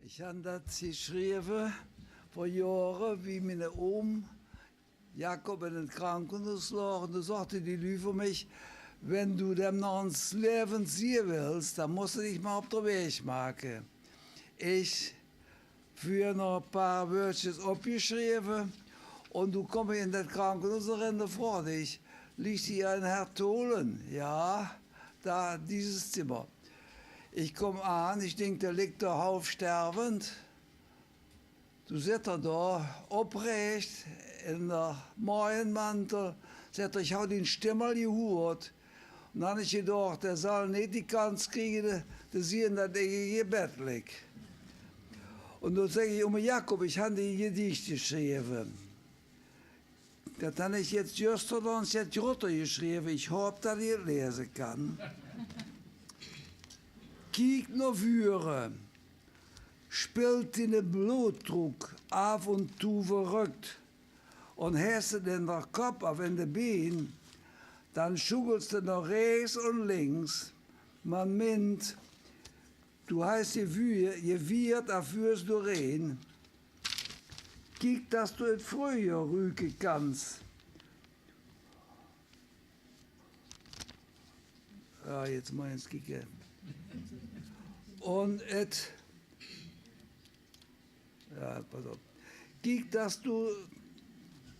Ich habe das geschrieben vor Jahren, wie meine Ohm Jakob in het Krankenhaus lag. Und da sagte die Lü für mich, wenn du dem noch ins Leben sehen willst, dann musst du dich mal auf den Weg machen. Ich für noch ein paar Wörtchen abgeschrieben und du kommst in das Krankenhaus und rennst vor dich. Liegt hier ein Herr Tholen? Ja, da, dieses Zimmer. Ich komme an, ich denke, der liegt da halb sterbend. Du sitzt da, aufrecht, in der Morgenmantel, sagt ich hab den Stimmel gehört. Und dann habe ich gedacht, der soll nicht die Kanz kriegen, zu sehen, dass ich hier im Bett lieg. Und dann sage ich, Jakob, ich habe die Gedichte geschrieben. Das habe ich jetzt gestern jetzt runtergeschrieben, ich hoffe, dass ich lesen kann. Kiek naar vuren, spielt in den Blutdruck ab und zu verrückt und hast du in der Kopf auf in den Beinen, dann schuggelst du nach rechts und links. Man meint, du hast gewirrt, erführst du rein. Kiek, dass du es früher rücken kannst. Ja, jetzt meinst du, kicken. Und et, ja, pass auf, kiek, dass du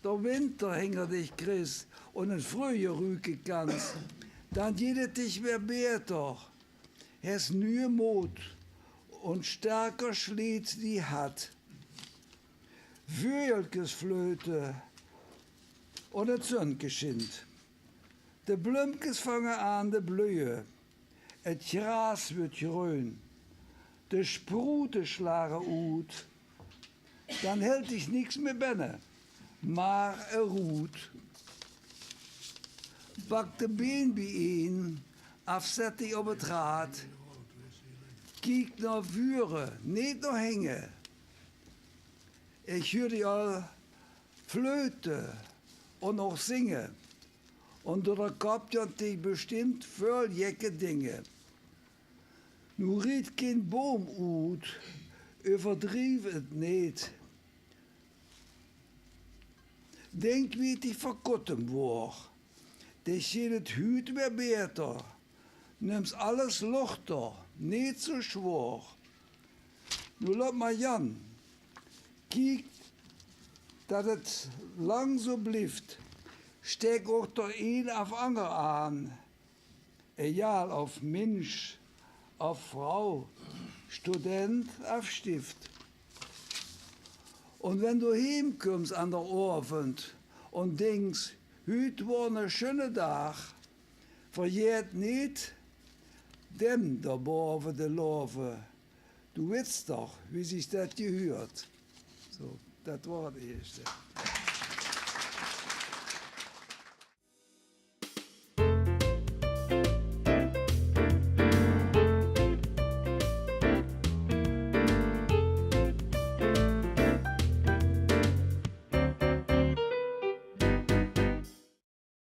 der Winter hinter dich kriegst und es früher rücken kannst, dann geht es dich mehr besser. Hast nur Mut und stärker schlägt die Hand. Vögelkes Flöte und et Sonnengeschind. De Blümkes fangen an de blühen. Het Gras wird grün, de Sprute schlagen uit, dann hält dich nichts mehr binnen, maar ruht. Pak de been bijeen, afzet dich op het Rad, kiek naar vuren, niet naar hängen. Ich höre die al flöten und auch singen. Und da kommt ja dich bestimmt voll jecke Dinge. Nu riet kein Boom uit, übertrieb het niet. Denk wie die verkotten wordt. Die schiet het huut weer beter. Nimm's alles luchter, niet so schwor. Nu laat maar Jan. Kijk dat het lang zo blijft. Steek ook der een auf ander aan. Egal auf Mensch, auf Frau, Student auf Stift. Und wenn du heimkommst an der Abend und denkst, heute war ein schöner Tag, verjährt nicht dem da boven de Love. Du weißt doch, wie sich das gehört. So, das war das Erste.